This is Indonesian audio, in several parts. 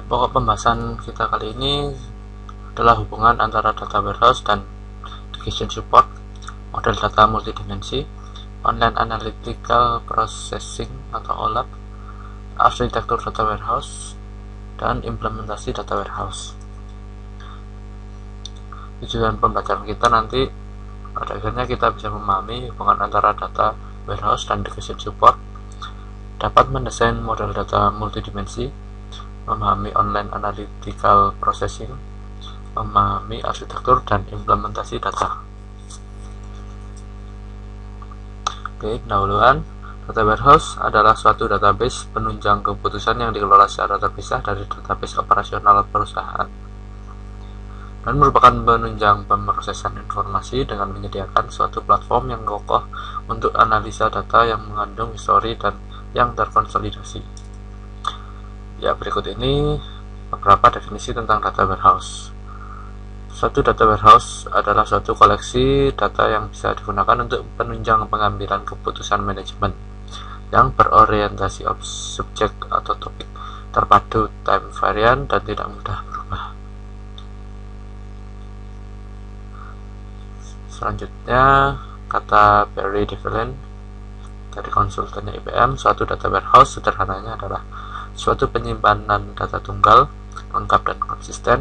Pokok pembahasan kita kali ini adalah hubungan antara data warehouse dan decision support, model data multidimensi, online analytical processing atau OLAP, arsitektur data warehouse, dan implementasi data warehouse. Tujuan pembelajaran kita nanti pada akhirnya kita bisa memahami hubungan antara data warehouse dan decision support, dapat mendesain model data multidimensi, memahami online analytical processing, memahami arsitektur dan implementasi data. Oke, pendahuluan. Data warehouse adalah suatu database penunjang keputusan yang dikelola secara terpisah dari database operasional perusahaan dan merupakan penunjang pemrosesan informasi dengan menyediakan suatu platform yang kokoh untuk analisa data yang mengandung histori dan yang terkonsolidasi. Ya, berikut ini beberapa definisi tentang data warehouse. Suatu data warehouse adalah suatu koleksi data yang bisa digunakan untuk penunjang pengambilan keputusan manajemen yang berorientasi subjek atau topik, terpadu, time variant, dan tidak mudah berubah. Selanjutnya, kata Barry Devlin dari konsultannya IBM, suatu data warehouse sederhananya adalah suatu penyimpanan data tunggal, lengkap dan konsisten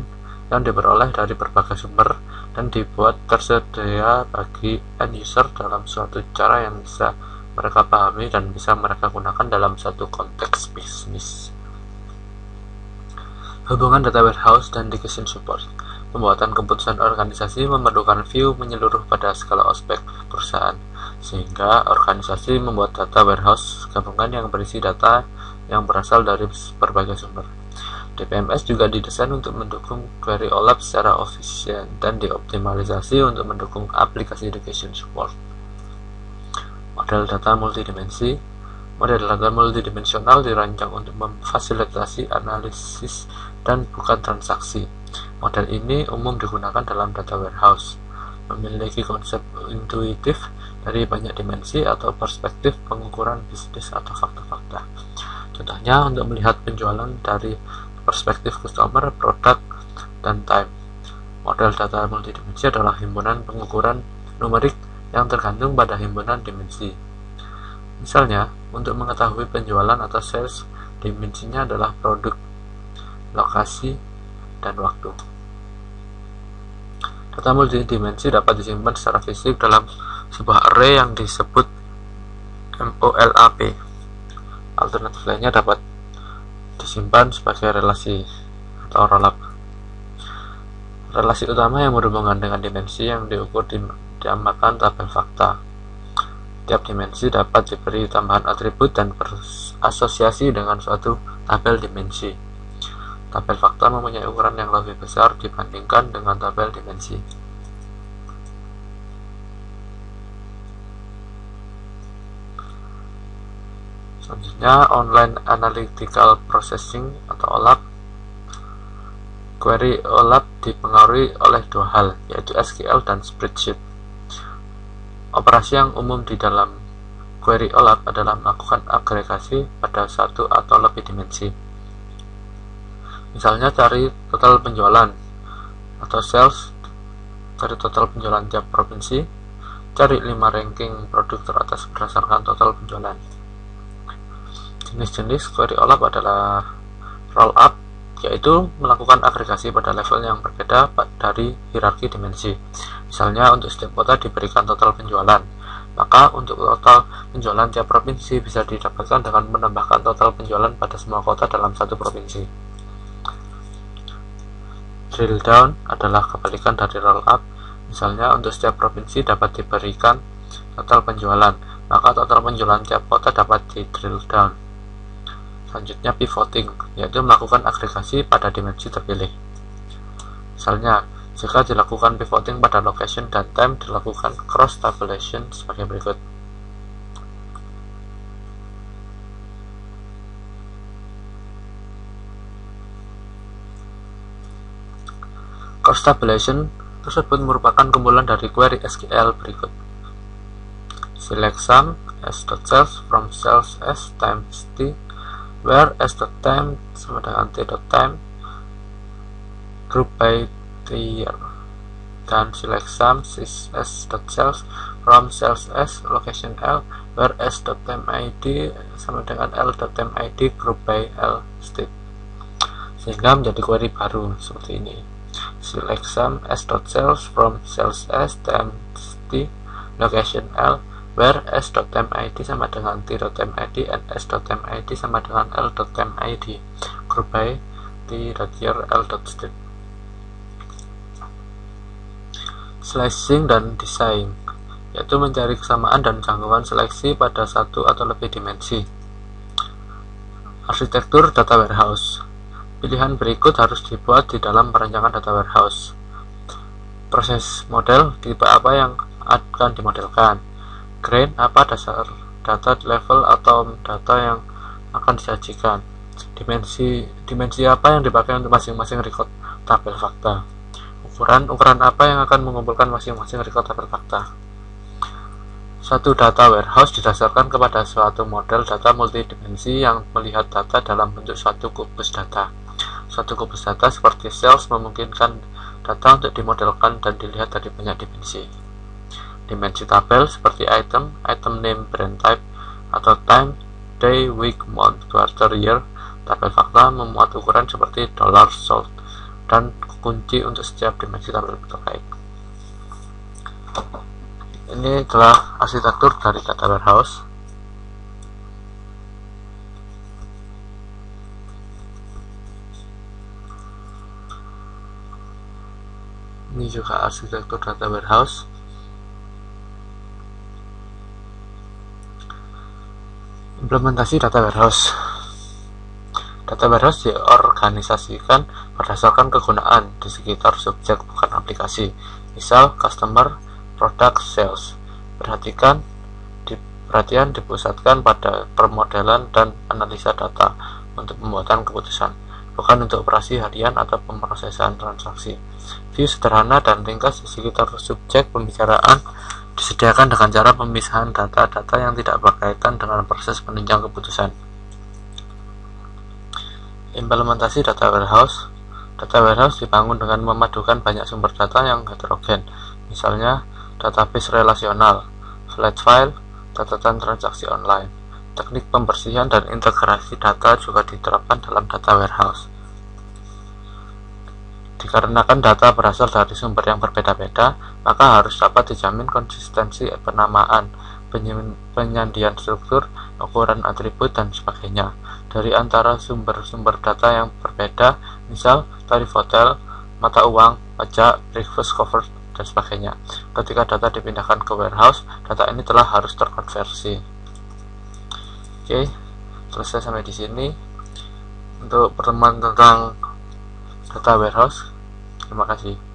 yang diperoleh dari berbagai sumber dan dibuat tersedia bagi end user dalam suatu cara yang bisa mereka pahami dan bisa mereka gunakan dalam satu konteks bisnis. Hubungan data warehouse dan decision support. Pembuatan keputusan organisasi memerlukan view menyeluruh pada segala aspek perusahaan, sehingga organisasi membuat data warehouse gabungan yang berisi data yang berasal dari berbagai sumber. DBMS juga didesain untuk mendukung query OLAP secara efisien dan dioptimalisasi untuk mendukung aplikasi decision support. Model data multidimensi. Model data multidimensional dirancang untuk memfasilitasi analisis dan bukan transaksi. Model ini umum digunakan dalam data warehouse, memiliki konsep intuitif dari banyak dimensi atau perspektif pengukuran bisnis atau fakta-fakta. Contohnya untuk melihat penjualan dari perspektif customer, produk, dan time. Model data multidimensi adalah himpunan pengukuran numerik yang tergantung pada himpunan dimensi. Misalnya, untuk mengetahui penjualan atau sales, dimensinya adalah produk, lokasi, dan waktu. Data multidimensi dapat disimpan secara fisik dalam sebuah array yang disebut MOLAP. Alternatif lainnya dapat disimpan sebagai relasi atau rollup. Relasi utama yang berhubungan dengan dimensi yang diukur dinamakan tabel fakta. Tiap dimensi dapat diberi tambahan atribut dan berasosiasi dengan suatu tabel dimensi. Tabel fakta mempunyai ukuran yang lebih besar dibandingkan dengan tabel dimensi. Selanjutnya, online analytical processing atau OLAP. Query OLAP dipengaruhi oleh dua hal, yaitu SQL dan spreadsheet. Operasi yang umum di dalam query OLAP adalah melakukan agregasi pada satu atau lebih dimensi. Misalnya cari total penjualan atau sales, cari total penjualan tiap provinsi, cari 5 ranking produk teratas berdasarkan total penjualan. Jenis-jenis query OLAP adalah roll-up, yaitu melakukan agregasi pada level yang berbeda dari hierarki dimensi. Misalnya untuk setiap kota diberikan total penjualan, maka untuk total penjualan tiap provinsi bisa didapatkan dengan menambahkan total penjualan pada semua kota dalam satu provinsi. Drill down adalah kebalikan dari roll up. Misalnya untuk setiap provinsi dapat diberikan total penjualan, maka total penjualan tiap kota dapat di drill down. Selanjutnya pivoting, yaitu melakukan agregasi pada dimensi terpilih. Misalnya, jika dilakukan pivoting pada location dan time, dilakukan cross tabulation sebagai berikut. Cross tabulation tersebut merupakan kumpulan dari query SQL berikut. Select sum s.cells from cells s times t, where s.time sama dengan t.time, group by tier, dan select sum s.cells from cells s location L where s.temid sama dengan l.temid group by L state, sehingga menjadi query baru seperti ini. Select sum s.cells from cells s t location L where s.temid sama dengan t.temid and s.temid sama dengan l.temid group by t.tier l.state. Slicing dan design, yaitu mencari kesamaan dan jangkauan seleksi pada satu atau lebih dimensi. Arsitektur data warehouse. Pilihan berikut harus dibuat di dalam perencanaan data warehouse. Proses model, tipe apa yang akan dimodelkan. Grain, apa dasar data level atau data yang akan disajikan. Dimensi apa yang dipakai untuk masing-masing record tabel fakta. Ukuran apa yang akan mengumpulkan masing-masing record tabel fakta. Suatu data warehouse didasarkan kepada suatu model data multidimensi yang melihat data dalam bentuk suatu kubus data. Suatu kubus data seperti cells memungkinkan data untuk dimodelkan dan dilihat dari banyak dimensi. Dimensi tabel seperti item name, brand type, atau time, day, week, month, quarter, year. Tabel fakta memuat ukuran seperti dollar, sold, dan kunci untuk setiap dimensi tabel terkait. Ini adalah arsitektur dari data warehouse. Ini juga arsitektur data warehouse. Implementasi data warehouse. Data warehouse diorganisasikan berdasarkan kegunaan di sekitar subjek, bukan aplikasi. Misal, customer, product, sales. Perhatian dipusatkan pada permodelan dan analisa data untuk pembuatan keputusan, bukan untuk operasi harian atau pemrosesan transaksi. View sederhana dan ringkas di sekitar subjek pembicaraan disediakan dengan cara pemisahan data-data yang tidak berkaitan dengan proses penunjang keputusan. Implementasi data warehouse. Data warehouse dibangun dengan memadukan banyak sumber data yang heterogen, misalnya database relasional, flat file, catatan transaksi online. Teknik pembersihan dan integrasi data juga diterapkan dalam data warehouse. Dikarenakan data berasal dari sumber yang berbeda-beda, maka harus dapat dijamin konsistensi penamaan, penyandian struktur, ukuran atribut, dan sebagainya dari antara sumber-sumber data yang berbeda, misal tarif hotel, mata uang, pajak, breakfast cover, dan sebagainya. Ketika data dipindahkan ke warehouse, data ini telah harus terkonversi. Oke, selesai sampai di sini untuk pertemuan tentang data warehouse. Terima kasih.